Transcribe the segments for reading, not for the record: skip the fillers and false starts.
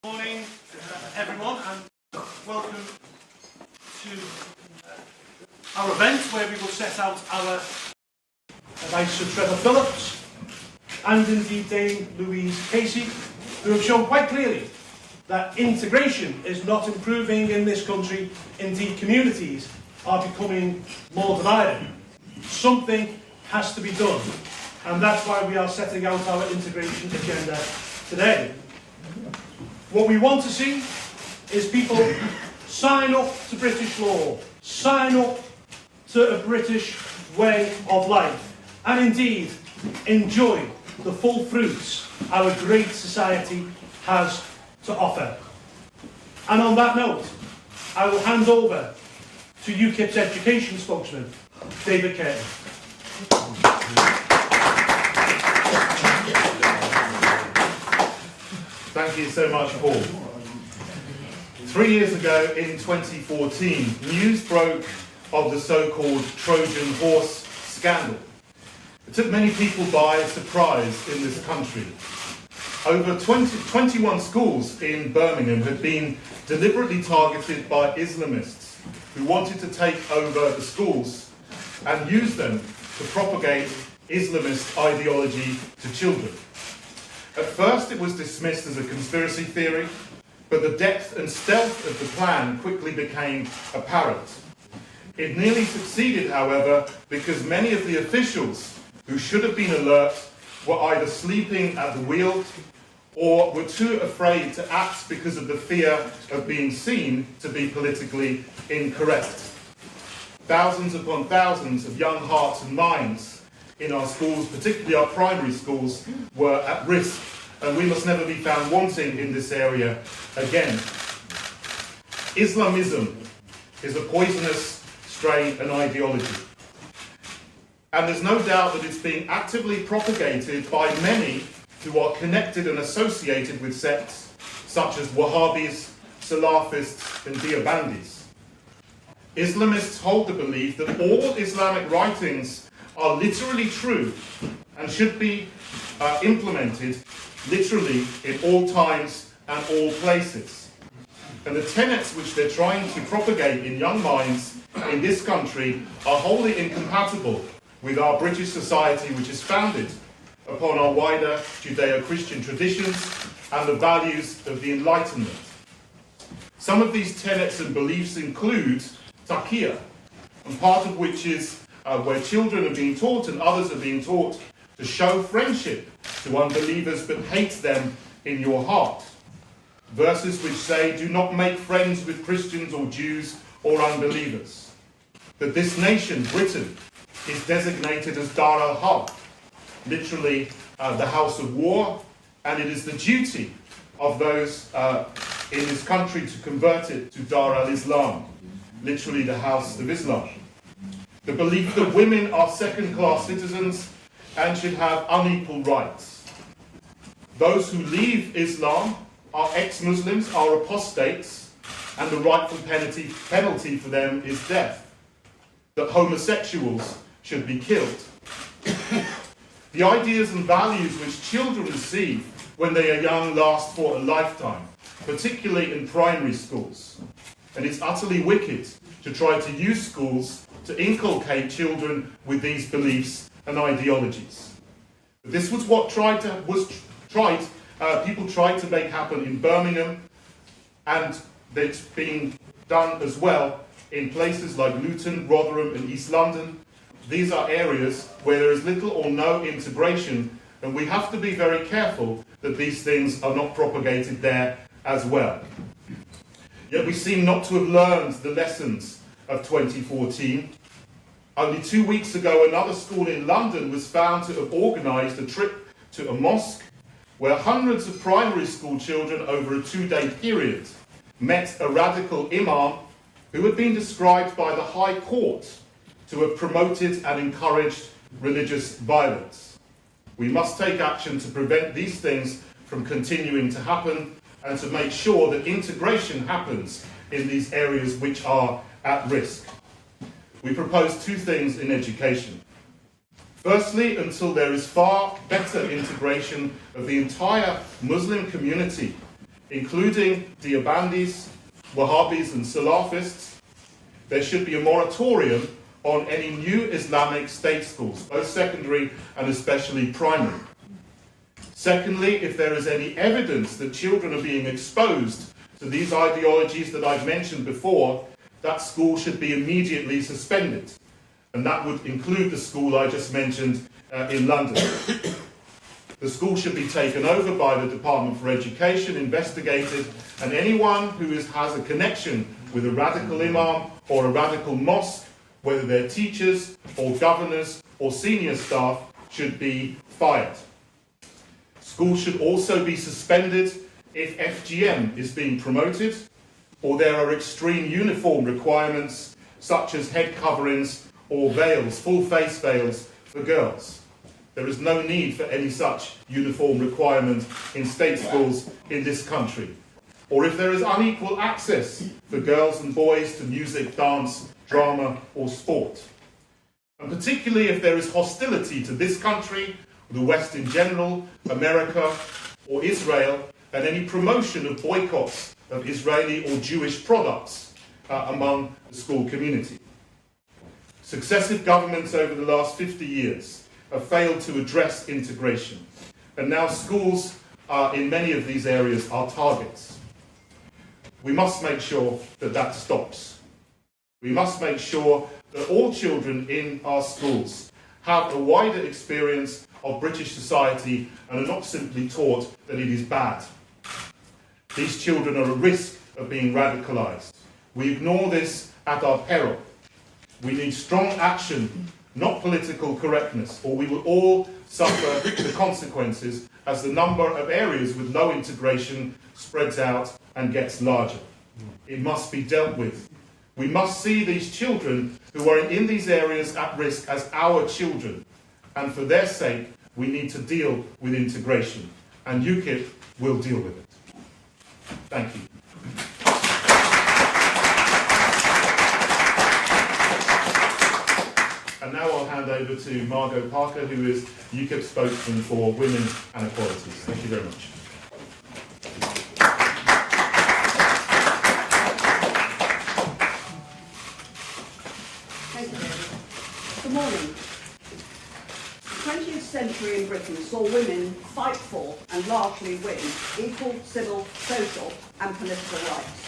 Morning, everyone, and welcome to our event where we will set out our advice to Trevor Phillips and indeed Dame Louise Casey, who have shown quite clearly that integration is not improving in this country. Indeed, communities are becoming more divided. Something has to be done, and that's why we are setting out our integration agenda today. What we want to see is people sign up to British law, sign up to a British way of life, and indeed enjoy the full fruits our great society has to offer. And on that note, I will hand over to UKIPs education spokesman, David Curtin. Thank you so much, Paul. 3 years ago, in 2014, news broke of the so-called Trojan horse scandal. It took many people by surprise in this country. Over 21 schools in Birmingham had been deliberately targeted by Islamists who wanted to take over the schools and use them to propagate Islamist ideology to children. At first it was dismissed as a conspiracy theory, but the depth and stealth of the plan quickly became apparent. It nearly succeeded, however, because many of the officials who should have been alert were either sleeping at the wheel or were too afraid to act because of the fear of being seen to be politically incorrect. Thousands upon thousands of young hearts and minds in our schools, particularly our primary schools, were at risk, and we must never be found wanting in this area again. Islamism is a poisonous strain and ideology, and there's no doubt that it's being actively propagated by many who are connected and associated with sects such as Wahhabis, Salafists and Deobandis. Islamists hold the belief that all Islamic writings are literally true and should be implemented literally in all times and all places. And the tenets which they're trying to propagate in young minds in this country are wholly incompatible with our British society, which is founded upon our wider Judeo-Christian traditions and the values of the Enlightenment. Some of these tenets and beliefs include taqiyya, and part of which is where children are being taught and others are being taught to show friendship to unbelievers but hate them in your heart. Verses which say, do not make friends with Christians or Jews or unbelievers. That this nation, Britain, is designated as Dar al-Harb, literally the house of war, and it is the duty of those in this country to convert it to Dar al-Islam, literally the house of Islam. The belief that women are second-class citizens and should have unequal rights. Those who leave Islam are ex-Muslims, are apostates, and the rightful penalty for them is death. That homosexuals should be killed. The ideas and values which children receive when they are young last for a lifetime, particularly in primary schools. And it's utterly wicked to try to use schools to inculcate children with these beliefs and ideologies. This was what people tried to make happen in Birmingham, and it's being done as well in places like Luton, Rotherham and East London. These are areas where there is little or no integration, and we have to be very careful that these things are not propagated there as well. Yet we seem not to have learned the lessons of 2014. Only 2 weeks ago, another school in London was found to have organised a trip to a mosque where hundreds of primary school children over a 2-day period met a radical imam who had been described by the High Court to have promoted and encouraged religious violence. We must take action to prevent these things from continuing to happen and to make sure that integration happens in these areas which are at risk. We propose 2 things in education. Firstly, until there is far better integration of the entire Muslim community including Deobandis, Wahhabis and Salafists. There should be a moratorium on any new Islamic state schools, both secondary and especially primary. Secondly, if there is any evidence that children are being exposed to these ideologies that I've mentioned before, that school should be immediately suspended. And that would include the school I just mentioned in London. The school should be taken over by the Department for Education, investigated, and anyone who has a connection with a radical imam or a radical mosque, whether they're teachers or governors or senior staff, should be fired. Schools should also be suspended if FGM is being promoted, or there are extreme uniform requirements such as head coverings or veils, full face veils for girls. There is no need for any such uniform requirement in state schools in this country. Or if there is unequal access for girls and boys to music, dance, drama or sport. And particularly if there is hostility to this country, the West in general, America or Israel, and any promotion of boycotts of Israeli or Jewish products among the school community. Successive governments over the last 50 years have failed to address integration, and now schools in many of these areas are targets. We must make sure that that stops. We must make sure that all children in our schools have a wider experience of British society and are not simply taught that it is bad. These children are at risk of being radicalised. We ignore this at our peril. We need strong action, not political correctness, or we will all suffer the consequences as the number of areas with low integration spreads out and gets larger. It must be dealt with. We must see these children who are in these areas at risk as our children, and for their sake, we need to deal with integration, and UKIP will deal with it. Thank you. And now I'll hand over to Margot Parker, who is UKIP spokesman for Women and Equalities. Thank you very much. Thank you, David. Good morning. The 20th century in Britain saw women fight for and largely win equal civil, social and political rights.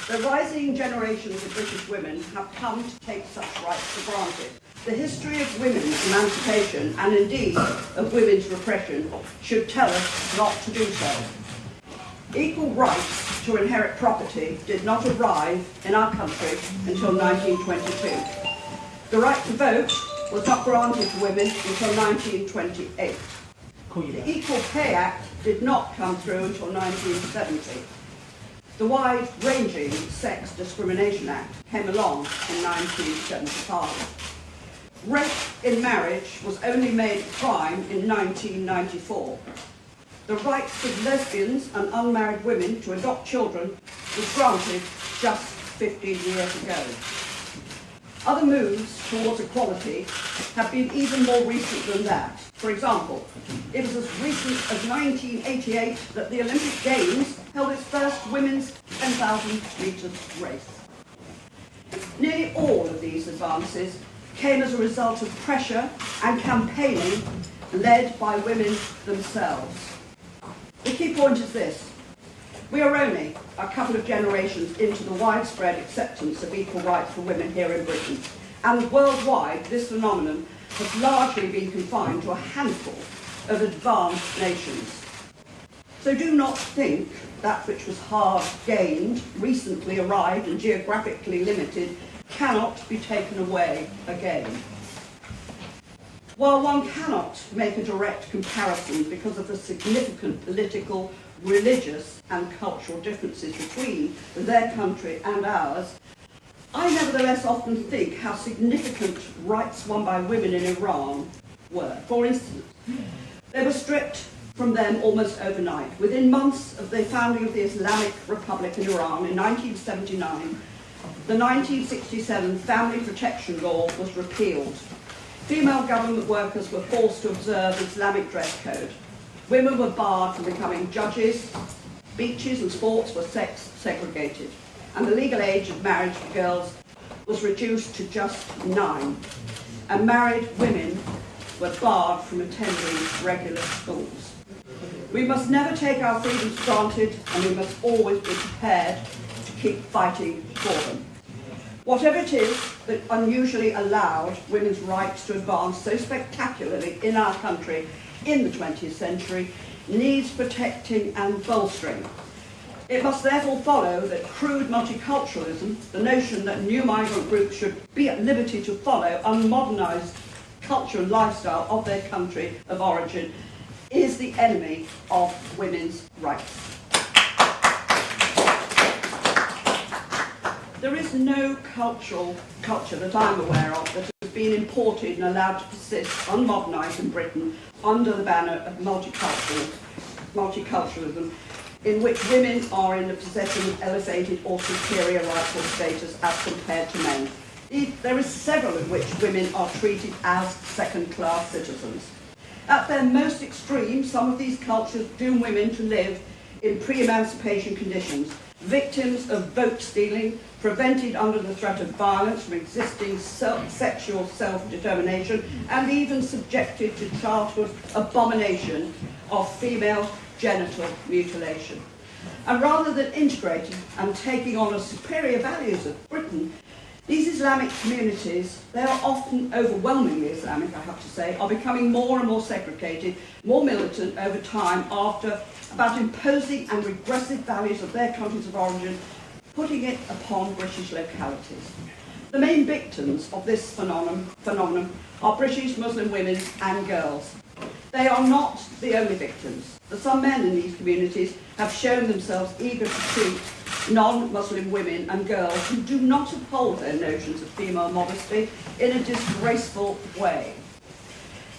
The rising generations of British women have come to take such rights for granted. The history of women's emancipation and indeed of women's repression should tell us not to do so. Equal rights to inherit property did not arrive in our country until 1922. The right to vote was not granted to women until 1928. The Equal Pay Act did not come through until 1970. The wide-ranging Sex Discrimination Act came along in 1975. Rape in marriage was only made a crime in 1994. The rights of lesbians and unmarried women to adopt children was granted just 15 years ago. Other moves towards equality have been even more recent than that. For example, it was as recent as 1988 that the Olympic Games held its first women's 10,000 metres race. Nearly all of these advances came as a result of pressure and campaigning led by women themselves. The key point is this: we are only a couple of generations into the widespread acceptance of equal rights for women here in Britain, and worldwide this phenomenon has largely been confined to a handful of advanced nations. So do not think that which was hard gained, recently arrived and geographically limited cannot be taken away again. While one cannot make a direct comparison because of the significant political, religious and cultural differences between their country and ours, I nevertheless often think how significant rights won by women in Iran were. For instance, they were stripped from them almost overnight. Within months of the founding of the Islamic Republic in Iran in 1979, the 1967 Family Protection Law was repealed. Female government workers were forced to observe Islamic dress code. Women were barred from becoming judges, beaches and sports were sex segregated, and the legal age of marriage for girls was reduced to just 9, and married women were barred from attending regular schools. We must never take our freedoms for granted, and we must always be prepared to keep fighting for them. Whatever it is that unusually allowed women's rights to advance so spectacularly in our country in the 20th century needs protecting and bolstering. It must therefore follow that crude multiculturalism, the notion that new migrant groups should be at liberty to follow unmodernised culture and lifestyle of their country of origin, is the enemy of women's rights. There is no culture that I'm aware of that has been imported and allowed to persist unmodernised in Britain under the banner of multiculturalism, in which women are in the possession of elevated or superior rights or status as compared to men. There are several in which women are treated as second-class citizens. At their most extreme, some of these cultures doom women to live in pre-emancipation conditions, victims of vote stealing, prevented under the threat of violence from existing sexual self-determination, and even subjected to childhood abomination of female genital mutilation. And rather than integrating and taking on as superior values of Britain, these Islamic communities, they are often overwhelmingly Islamic, I have to say, are becoming more and more segregated, more militant over time about imposing and regressive values of their countries of origin, putting it upon British localities. The main victims of this phenomenon are British Muslim women and girls. They are not the only victims. Some men in these communities have shown themselves eager to treat non-Muslim women and girls who do not uphold their notions of female modesty in a disgraceful way.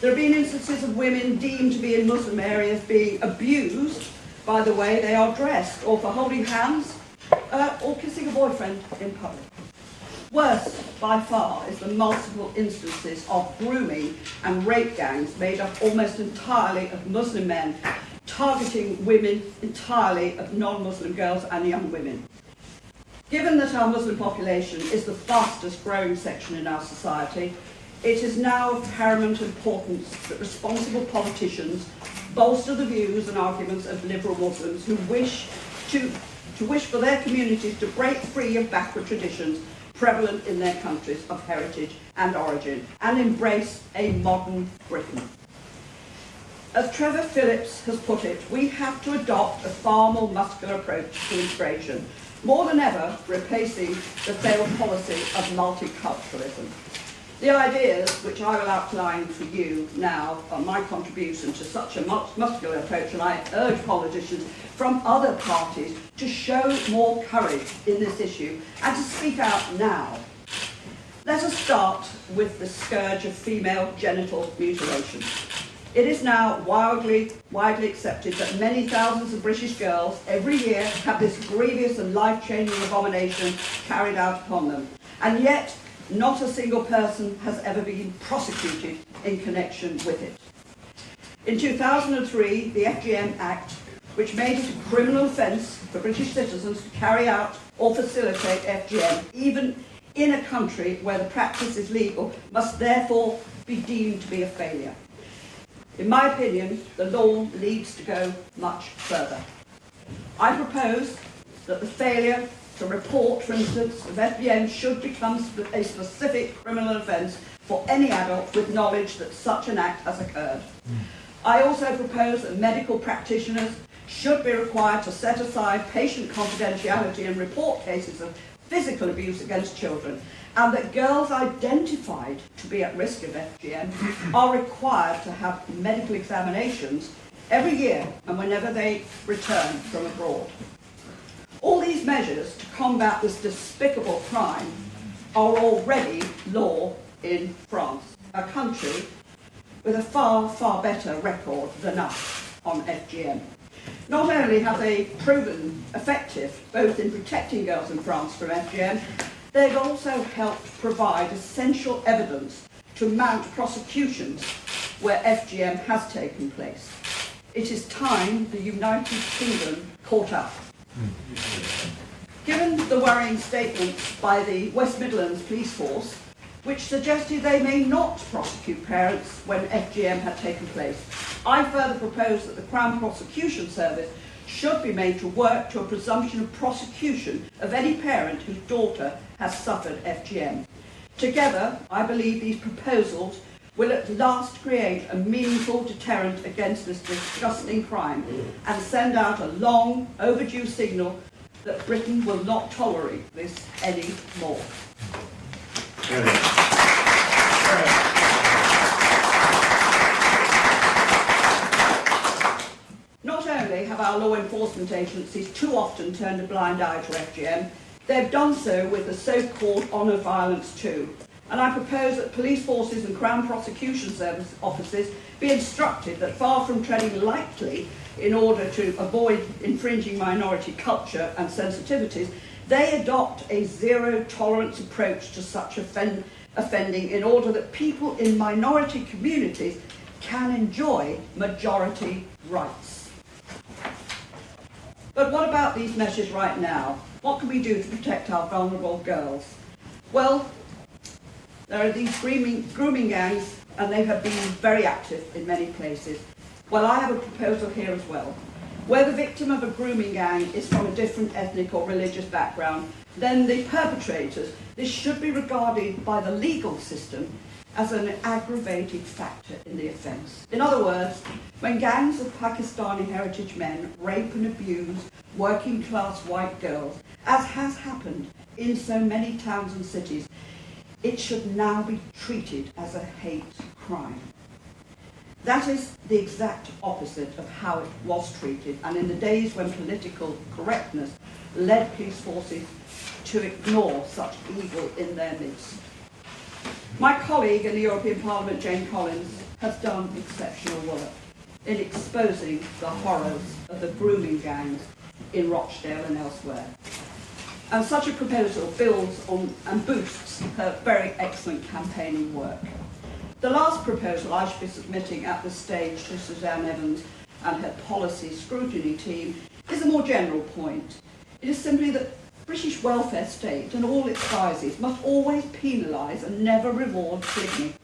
There have been instances of women deemed to be in Muslim areas being abused by the way they are dressed, or for holding hands, or kissing a boyfriend in public. Worse, by far, is the multiple instances of grooming and rape gangs made up almost entirely of Muslim men, targeting women entirely of non-Muslim girls and young women. Given that our Muslim population is the fastest growing section in our society, it is now of paramount importance that responsible politicians bolster the views and arguments of liberal Muslims who wish for their communities to break free of backward traditions prevalent in their countries of heritage and origin, and embrace a modern Britain. As Trevor Phillips has put it, we have to adopt a far more muscular approach to integration, more than ever replacing the failed policy of multiculturalism. The ideas which I will outline for you now are my contribution to such a muscular approach, and I urge politicians from other parties to show more courage in this issue and to speak out now. Let us start with the scourge of female genital mutilation. It is now widely accepted that many thousands of British girls every year have this grievous and life-changing abomination carried out upon them, and yet not a single person has ever been prosecuted in connection with it. In 2003, the FGM Act, which made it a criminal offence for British citizens to carry out or facilitate FGM, even in a country where the practice is legal, must therefore be deemed to be a failure. In my opinion, the law needs to go much further. I propose that the failure to report, for instance, of FGM should become a specific criminal offence for any adult with knowledge that such an act has occurred. I also propose that medical practitioners should be required to set aside patient confidentiality and report cases of physical abuse against children, and that girls identified to be at risk of FGM are required to have medical examinations every year and whenever they return from abroad. All these measures to combat this despicable crime are already law in France, a country with a far, far better record than us on FGM. Not only have they proven effective both in protecting girls in France from FGM, they've also helped provide essential evidence to mount prosecutions where FGM has taken place. It is time the United Kingdom caught up. Given the worrying statements by the West Midlands Police Force, which suggested they may not prosecute parents when FGM had taken place, I further propose that the Crown Prosecution Service should be made to work to a presumption of prosecution of any parent whose daughter has suffered FGM. Together, I believe these proposals will at last create a meaningful deterrent against this disgusting crime and send out a long overdue signal that Britain will not tolerate this anymore. Not only have our law enforcement agencies too often turned a blind eye to FGM, they've done so with the so-called honour violence too. And I propose that police forces and Crown Prosecution Service officers be instructed that far from treading lightly in order to avoid infringing minority culture and sensitivities, they adopt a zero-tolerance approach to such offending in order that people in minority communities can enjoy majority rights. But what about these measures right now? What can we do to protect our vulnerable girls? Well, there are these grooming gangs, and they have been very active in many places. Well, I have a proposal here as well. Where the victim of a grooming gang is from a different ethnic or religious background than the perpetrators, this should be regarded by the legal system as an aggravated factor in the offence. In other words, when gangs of Pakistani heritage men rape and abuse working class white girls, as has happened in so many towns and cities, it should now be treated as a hate crime. That is the exact opposite of how it was treated, and in the days when political correctness led police forces to ignore such evil in their midst. My colleague in the European Parliament, Jane Collins, has done exceptional work in exposing the horrors of the grooming gangs in Rochdale and elsewhere. And such a proposal builds on and boosts her very excellent campaigning work. The last proposal I should be submitting at this stage to Suzanne Evans and her policy scrutiny team is a more general point. It is simply that British welfare state and all its guises must always penalise and never reward polygamy.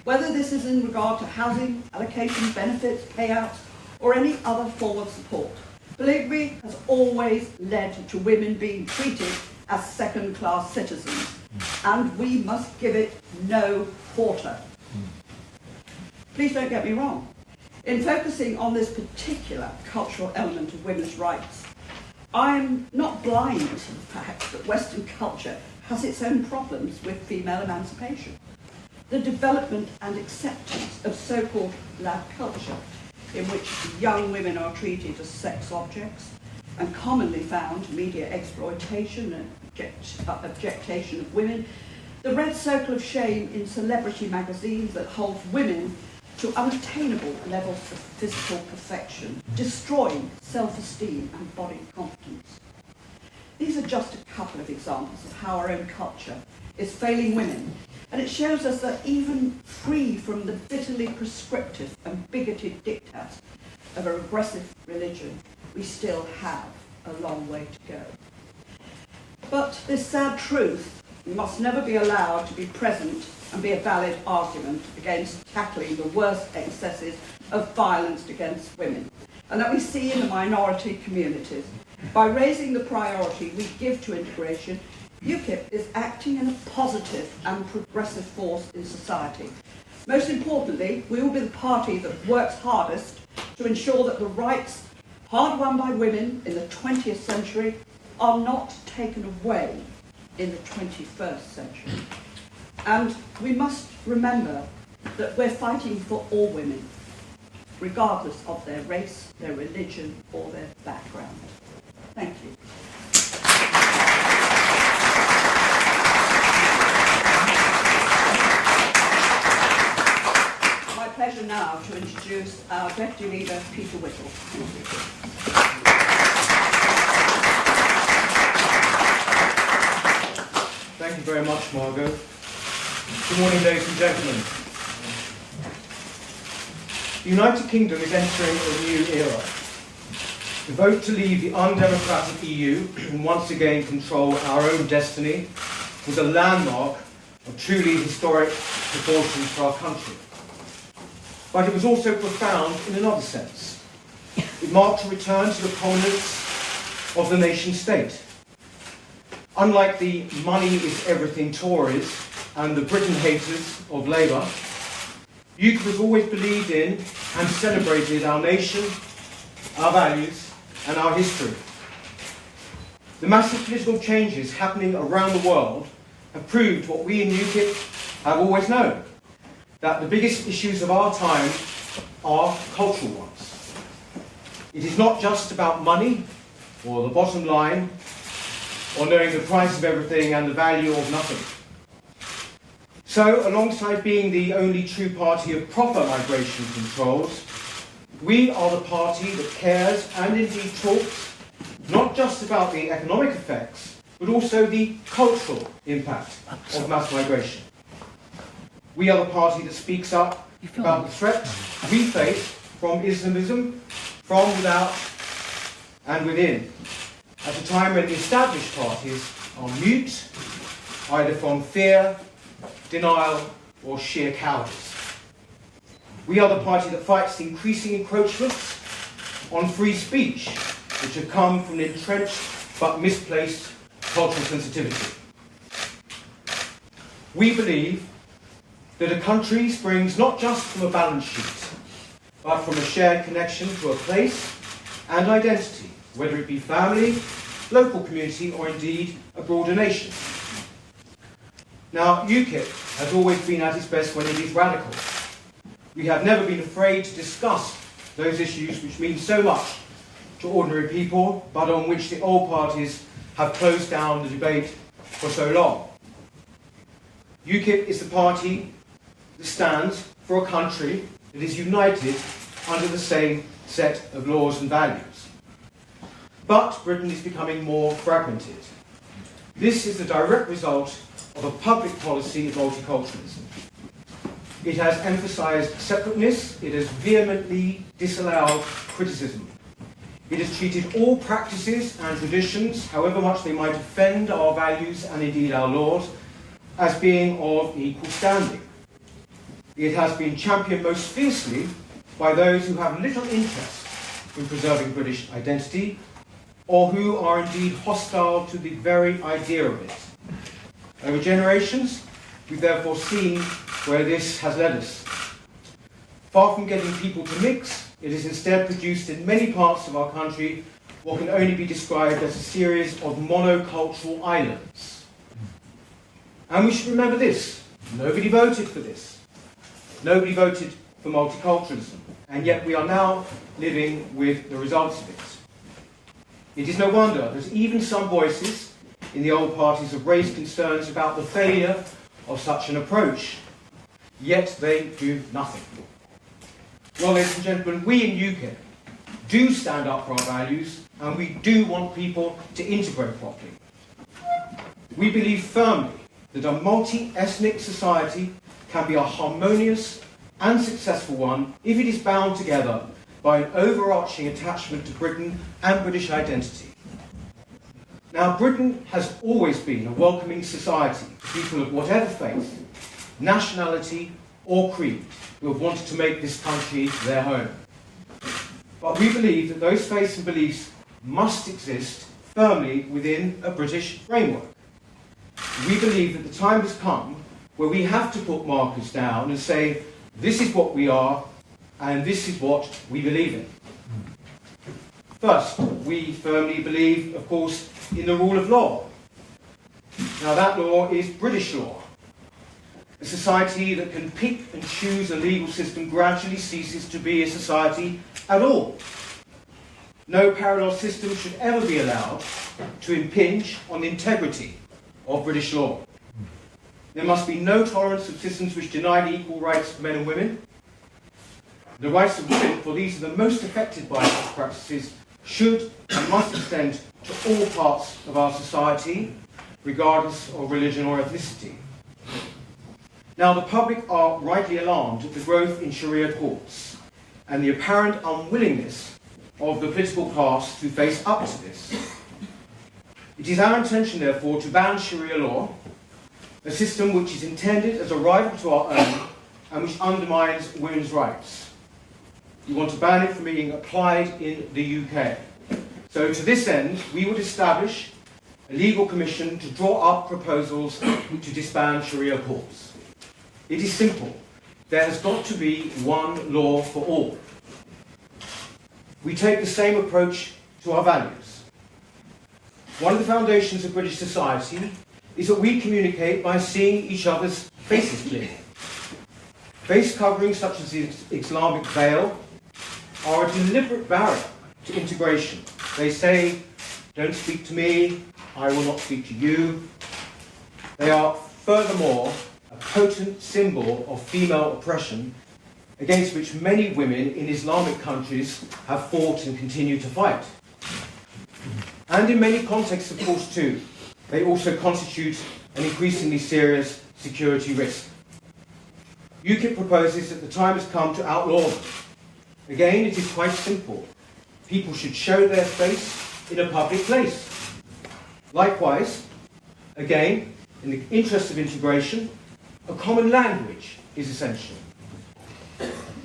Whether this is in regard to housing, allocation, benefits, payouts, or any other form of support. Polygamy has always led to women being treated as second-class citizens, and we must give it no quarter. Please don't get me wrong. In focusing on this particular cultural element of women's rights, I'm not blind to the fact that Western culture has its own problems with female emancipation. The development and acceptance of so-called lab culture, in which young women are treated as sex objects, and commonly found media exploitation and objectation of women, the red circle of shame in celebrity magazines that holds women to unattainable levels of physical perfection, destroying self-esteem and body confidence. These are just a couple of examples of how our own culture is failing women, and it shows us that even free from the bitterly prescriptive and bigoted diktats of a regressive religion, we still have a long way to go. But this sad truth must never be allowed to be present and be a valid argument against tackling the worst excesses of violence against women, and that we see in the minority communities. By raising the priority we give to integration, UKIP is acting in a positive and progressive force in society. Most importantly, we will be the party that works hardest to ensure that the rights hard won by women in the 20th century are not taken away in the 21st century. And we must remember that we're fighting for all women, regardless of their race, their religion, or their background. Thank you. My pleasure now to introduce our Deputy Leader, Peter Whittle. Thank you. Thank you very much, Margot. Good morning, ladies and gentlemen. The United Kingdom is entering a new era. The vote to leave the undemocratic EU and once again control our own destiny was a landmark of truly historic proportions for our country. But it was also profound in another sense. It marked a return to the prominence of the nation state. Unlike the money is everything Tories and the Britain haters of Labour, UKIP has always believed in and celebrated our nation, our values and our history. The massive political changes happening around the world have proved what we in UKIP have always known, that the biggest issues of our time are cultural ones. It is not just about money or the bottom line or knowing the price of everything and the value of nothing. So, alongside being the only true party of proper migration controls, we are the party that cares and indeed talks not just about the economic effects, but also the cultural impact of mass migration. We are the party that speaks up about the threats we face from Islamism, from without and within, at a time when the established parties are mute, either from fear, denial, or sheer cowardice. We are the party that fights the increasing encroachments on free speech, which have come from an entrenched but misplaced cultural sensitivity. We believe that a country springs not just from a balance sheet, but from a shared connection to a place and identity, whether it be family, local community, or indeed a broader nation. Now, UKIP has always been at its best when it is radical. We have never been afraid to discuss those issues which mean so much to ordinary people, but on which the old parties have closed down the debate for so long. UKIP is the party that stands for a country that is united under the same set of laws and values. But Britain is becoming more fragmented. This is the direct result of a public policy of multiculturalism. It has emphasised separateness, it has vehemently disallowed criticism. It has treated all practices and traditions, however much they might offend our values and indeed our laws, as being of equal standing. It has been championed most fiercely by those who have little interest in preserving British identity, or who are indeed hostile to the very idea of it. Over generations, we've therefore seen where this has led us. Far from getting people to mix, it has instead produced in many parts of our country what can only be described as a series of monocultural islands. And we should remember this: nobody voted for this. Nobody voted for multiculturalism, and yet we are now living with the results of it. It is no wonder that even some voices in the old parties have raised concerns about the failure of such an approach, yet they do nothing. Well, ladies and gentlemen, we in UKIP do stand up for our values, and we do want people to integrate properly. We believe firmly that a multi-ethnic society can be a harmonious and successful one if it is bound together by an overarching attachment to Britain and British identity. Now, Britain has always been a welcoming society to people of whatever faith, nationality, or creed who have wanted to make this country their home. But we believe that those faiths and beliefs must exist firmly within a British framework. We believe that the time has come where we have to put markers down and say, this is what we are, and this is what we believe in. First, we firmly believe, of course, in the rule of law. Now, that law is British law. A society that can pick and choose a legal system gradually ceases to be a society at all. No parallel system should ever be allowed to impinge on the integrity of British law. There must be no tolerance of systems which deny the equal rights of men and women. The rights of women, for these are the most affected by such practices, should and must extend to all parts of our society, regardless of religion or ethnicity. Now, the public are rightly alarmed at the growth in Sharia courts. and the apparent unwillingness of the political class to face up to this. It is our intention, therefore, to ban Sharia law, a system which is intended as a rival to our own and which undermines women's rights. We want to ban it from being applied in the UK. So to this end, we would establish a legal commission to draw up proposals to disband Sharia courts. It is simple. There has got to be one law for all. We take the same approach to our values. One of the foundations of British society is that we communicate by seeing each other's faces clearly. Face coverings such as the Islamic veil are a deliberate barrier to integration. They say, don't speak to me, I will not speak to you. They are furthermore a potent symbol of female oppression against which many women in Islamic countries have fought and continue to fight. And in many contexts, of course, too, they also constitute an increasingly serious security risk. UKIP proposes that the time has come to outlaw them. Again, it is quite simple. People should show their face in a public place. Likewise, again, in the interest of integration, a common language is essential.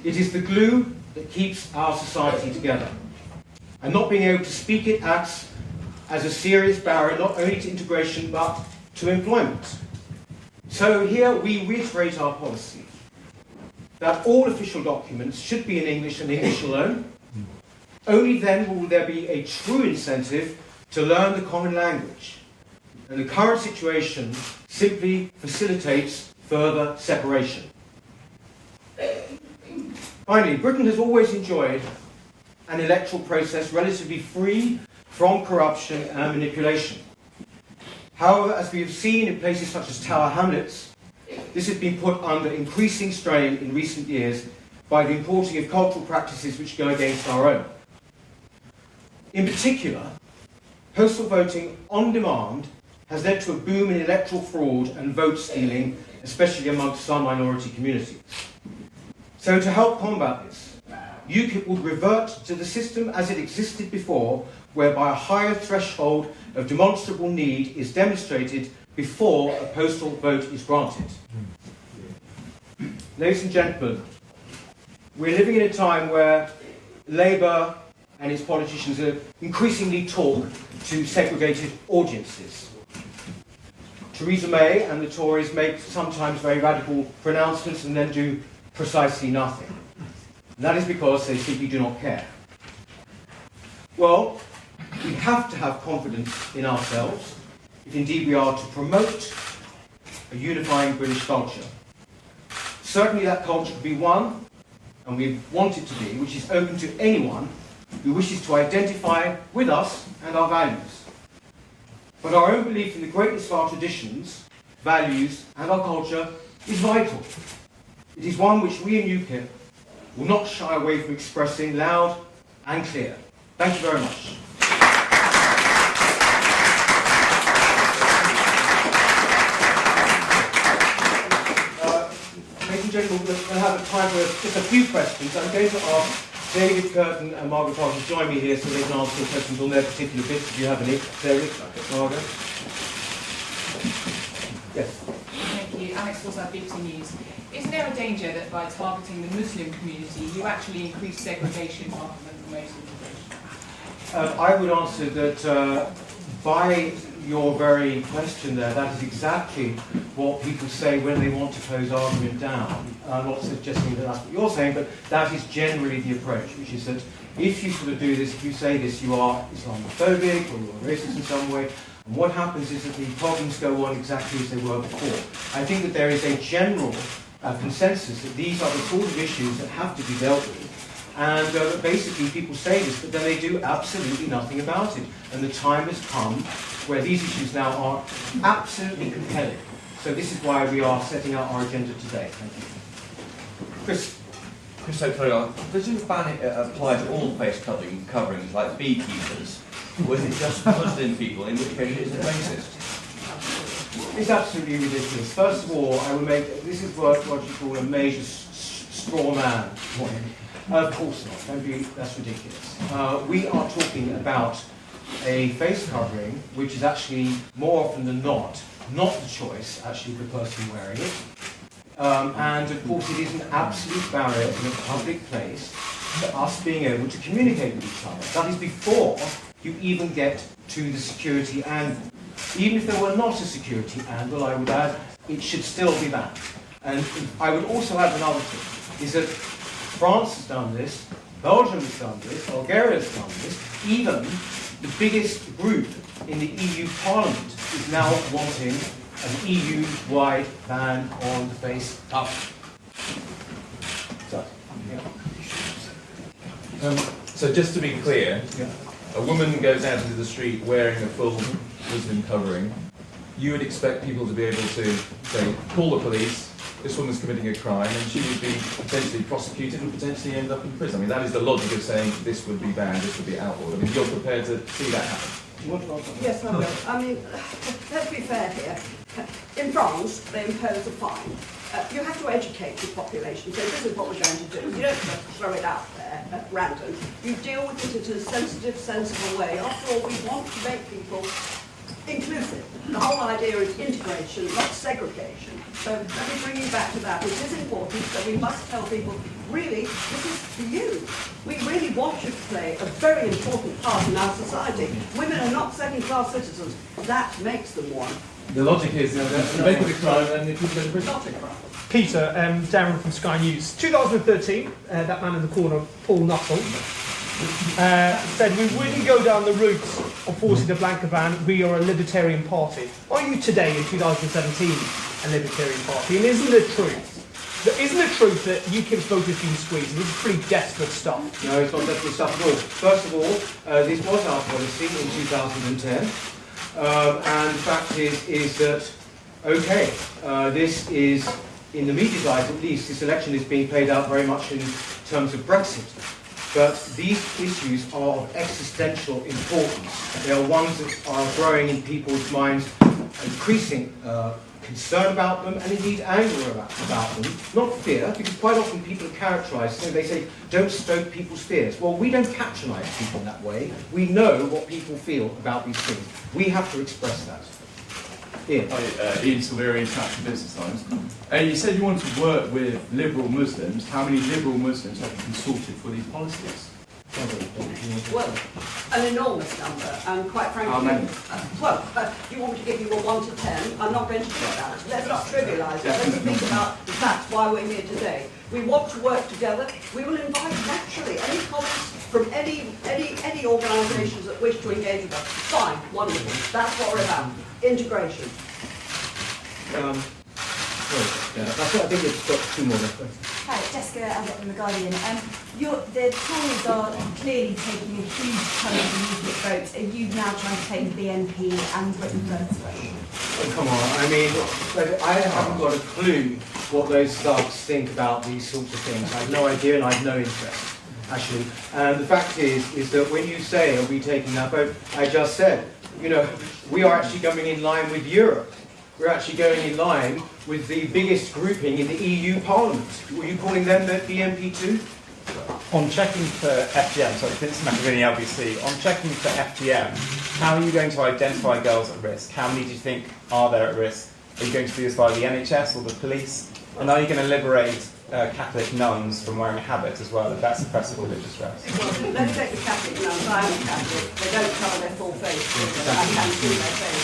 It is the glue that keeps our society together. And not being able to speak it acts as a serious barrier not only to integration but to employment. So here we reiterate our policy that all official documents should be in English and English alone. Only then will there be a true incentive to learn the common language. And the current situation simply facilitates further separation. Finally, Britain has always enjoyed an electoral process relatively free from corruption and manipulation. However, as we have seen in places such as Tower Hamlets, this has been put under increasing strain in recent years by the importing of cultural practices which go against our own. In particular, postal voting on demand has led to a boom in electoral fraud and vote stealing, especially amongst some minority communities. So to help combat this, UKIP would revert to the system as it existed before, whereby a higher threshold of demonstrable need is demonstrated before a postal vote is granted. Ladies and gentlemen, we're living in a time where Labour and its politicians are increasingly talk to segregated audiences. Theresa May and the Tories make sometimes very radical pronouncements and then do precisely nothing. And that is because they simply do not care. Well, we have to have confidence in ourselves, if indeed we are to promote a unifying British culture. Certainly that culture could be one, and we want it to be, which is open to anyone who wishes to identify with us and our values. But our own belief in the greatness of our traditions, values, and our culture is vital. It is one which we in UKIP will not shy away from expressing loud and clear. Thank you very much. Ladies and gentlemen, we'll have time for just a few questions. I'm going to ask David Curtin and Margaret Parker to join me here so they can answer your questions on their particular bits. If you have any. David, Margaret. Yes. Thank you. Alex Forsyth, BBC News. Is there a danger that by targeting the Muslim community, you actually increase segregation rather than promote integration? I would answer that by your very question there, that is exactly what people say when they want to close argument down. I'm not suggesting that that's what you're saying, but that is generally the approach, which is that if you sort of do this, if you say this, you are Islamophobic or you're racist in some way. And what happens is that the problems go on exactly as they were before. I think that there is a general consensus that these are the sort of issues that have to be dealt with. And basically people say this, but then they do absolutely nothing about it. And the time has come where these issues now are absolutely compelling. So this is why we are setting out our agenda today. Thank you. Chris. Chris O'Connor, does this ban apply to all face coverings like beekeepers? Or is it just Muslim people, in which case it's racist? It's absolutely ridiculous. First of all, I will make, this is what you call a major straw man point. Of course not. That's ridiculous. We are talking about a face covering which is actually, more often than not the choice, actually, of the person wearing it. And of course it is an absolute barrier in a public place for us being able to communicate with each other. That is before you even get to the security angle. Even if there were not a security angle, I would add, it should still be that. And I would also add another thing, is that France has done this, Belgium has done this, Bulgaria has done this, even the biggest group in the EU Parliament is now wanting an EU-wide ban on the face cover. So just to be clear, a woman goes out into the street wearing a full Muslim covering, you would expect people to be able to say, call the police, this woman's committing a crime, and she would be potentially prosecuted and potentially end up in prison. I mean, that is the logic of saying this would be banned, this would be outlawed. I mean, you're prepared to see that happen? Yes, I will. I mean, let's be fair here. In France, they impose a fine. You have to educate the population, so this is what we're going to do. You don't just throw it out there at random. You deal with it in a sensitive, sensible way. After all, we want to make people inclusive. The whole idea is integration, not segregation. So let me bring you back to that. It is important that we must tell people, really, this is for you. We really want you to play a very important part in our society. Women are not second-class citizens. That makes them one. The logic is, you make it a crime and the people in prison. Not a crime. Peter, Darren from Sky News. 2013, that man in the corner, Paul Nuttall, said we wouldn't go down the route of forcing the blanket ban. We are a libertarian party. Are you today, in 2017, a libertarian party? And isn't it true? Isn't it truth that UKIPs vote has been squeezed? This is pretty desperate stuff. No, it's not desperate stuff at all. First of all, this was our policy in 2010. And the fact is that, okay, this is, in the media's eyes at least, this election is being played out very much in terms of Brexit. But these issues are of existential importance. They are ones that are growing in people's minds, increasing concern about them, and indeed anger about them. Not fear, because quite often people are characterised, so they say, don't stoke people's fears. Well, we don't patronise people in that way. We know what people feel about these things. We have to express that. Ian. Hi, Ian Silveri, International Business Times. You said you wanted to work with liberal Muslims. How many liberal Muslims have you consulted for these policies? Well, an enormous number, and quite frankly, How many? You want me to give you a 1 to 10? I'm not going to do that. Let's not trivialise it. Let's think about the facts why we're here today. We want to work together. We will invite naturally any colleagues from any organisations that wish to engage with us. Fine, wonderful. That's what we're about. Integration. That's what I think it's got two more left. Hi, Jessica Abbott from The Guardian. The Tories are clearly taking a huge chunk of the UKIP vote. Are you now trying to take the BNP and Britain first vote? Oh, come on, I mean, I haven't got a clue what those thugs think about these sorts of things. I have no idea and I have no interest, actually. And the fact is that when you say, are we taking that vote, I just said, you know, we are actually going in line with Europe. We're actually going in line with the biggest grouping in the EU Parliament. Were you calling them the BNP too? On checking for FGM, so this is Machiavelli LBC, on checking for FGM, how are you going to identify girls at risk? How many do you think are there at risk? Are you going to do this via the NHS or the police? And are you going to liberate Catholic nuns from wearing a habit as well, if that's oppressive religious dress? Well, let's take the Catholic nuns. I am a Catholic. They don't cover their full face. I can see their face.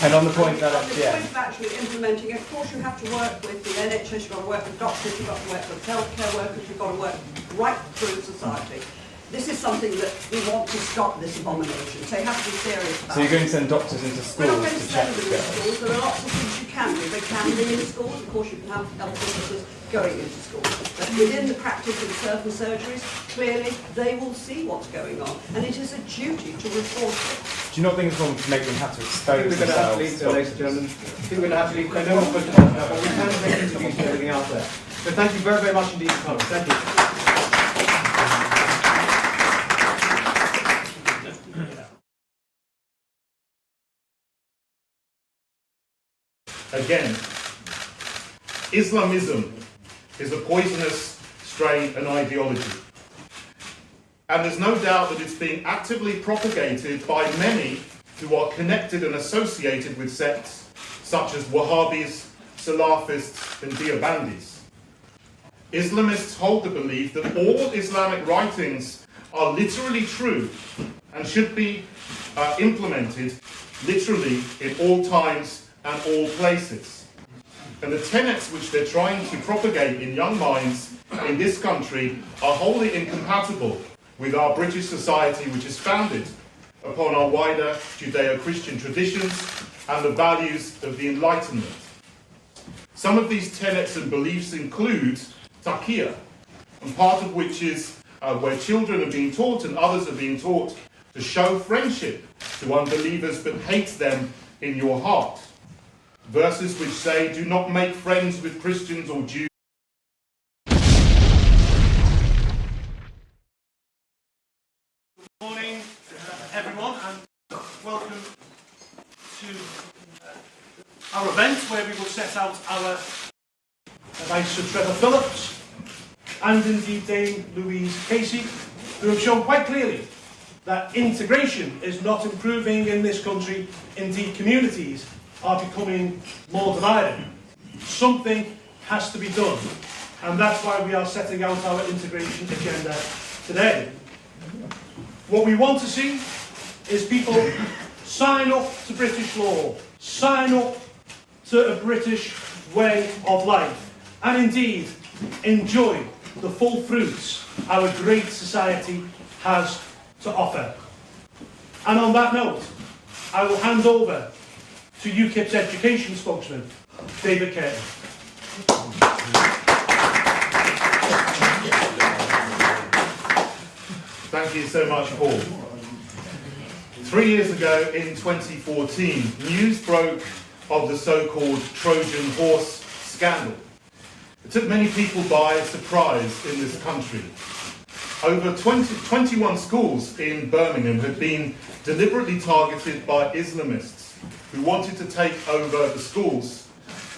And on the point that on the point of actually implementing it, of course you have to work with the NHS, you've got to work with doctors, you've got to work with healthcare workers, you've got to work right through society. This is something that we want to stop, this abomination, so you have to be serious about it. So you're going to send doctors into schools We're not going to check send the them into girls? schools. There are lots of things you can do. They can be in schools. Of course, you can have health officers going into schools. But within the practice of certain surgeries, clearly, they will see what's going on. And it is a duty to report it. Do you not think it's wrong to make them have to I expose think we're going to have to leave, themselves? ladies and gentlemen. I think we're going to have to leave. I know we're supposed to have that, but we can make interviews and everything out there. So thank you very, very much indeed for coming. Thank you. Again, Islamism is a poisonous strain and ideology. And there's no doubt that it's being actively propagated by many who are connected and associated with sects such as Wahhabis, Salafists and Deobandis. Islamists hold the belief that all Islamic writings are literally true and should be implemented literally in all times and all places. And the tenets which they're trying to propagate in young minds in this country are wholly incompatible with our British society, which is founded upon our wider Judeo-Christian traditions and the values of the Enlightenment. Some of these tenets and beliefs include taqiyya, and part of which is where children are being taught and others are being taught to show friendship to unbelievers but hate them in your heart. Verses which say, do not make friends with Christians or Jews. Good morning, everyone, and welcome to our event where we will set out our advice Sir Trevor Phillips and indeed Dame Louise Casey, who have shown quite clearly that integration is not improving in this country. Indeed, communities are becoming more divided. Something has to be done, and that's why we are setting out our integration agenda today. What we want to see is people sign up to British law, sign up to a British way of life, and indeed enjoy the full fruits our great society has to offer. And on that note, I will hand over to UKIP's education spokesman, David Curtin. Thank you so much, Paul. 3 years ago, in 2014, news broke of the so-called Trojan horse scandal. It took many people by surprise in this country. Over 21 schools in Birmingham had been deliberately targeted by Islamists who wanted to take over the schools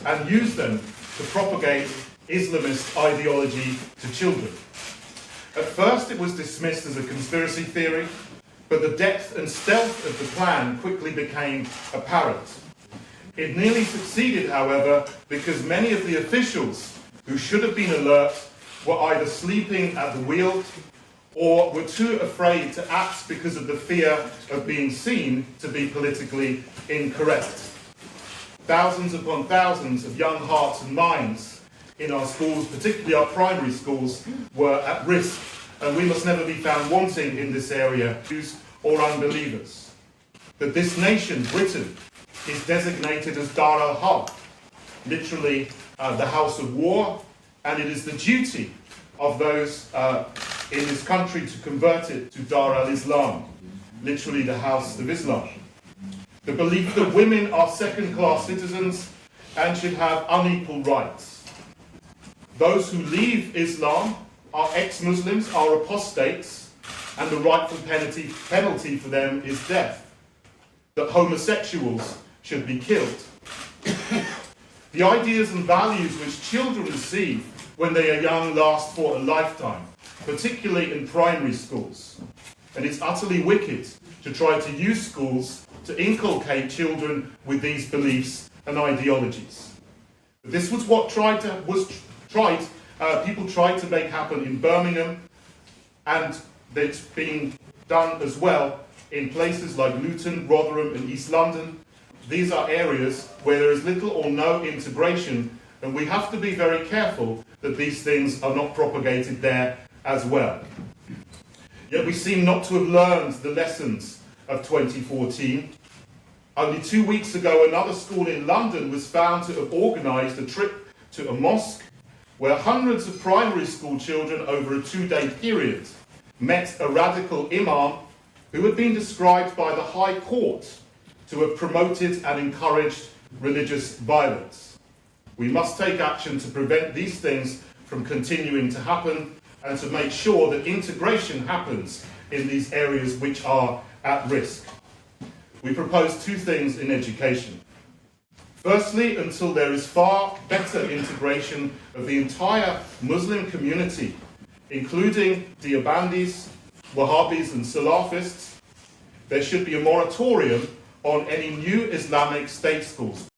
and use them to propagate Islamist ideology to children. At first it was dismissed as a conspiracy theory, but the depth and stealth of the plan quickly became apparent. It nearly succeeded, however, because many of the officials who should have been alert were either sleeping at the wheel or were too afraid to act because of the fear of being seen to be politically incorrect. Thousands upon thousands of young hearts and minds in our schools, particularly our primary schools, were at risk, and we must never be found wanting in this area, Jews or unbelievers. That this nation, Britain, is designated as Dar al-Harb, literally the house of war, and it is the duty of those in this country to convert it to Dar al-Islam, literally the house of Islam. The belief that women are second-class citizens and should have unequal rights. Those who leave Islam are ex-Muslims, are apostates, and the rightful penalty for them is death. That homosexuals should be killed. The ideas and values which children receive when they are young last for a lifetime, particularly in primary schools. And it's utterly wicked to try to use schools to inculcate children with these beliefs and ideologies. This was what people tried to make happen in Birmingham, and it's being done as well in places like Luton, Rotherham and East London. These are areas where there is little or no integration, and we have to be very careful that these things are not propagated there as well. Yet we seem not to have learned the lessons of 2014. Only 2 weeks ago, another school in London was found to have organised a trip to a mosque where hundreds of primary school children over a 2-day period met a radical imam who had been described by the High Court to have promoted and encouraged religious violence. We must take action to prevent these things from continuing to happen and to make sure that integration happens in these areas which are at risk. We propose 2 things in education. Firstly, until there is far better integration of the entire Muslim community including Deobandis, Wahhabis and Salafists, there should be a moratorium on any new Islamic state schools.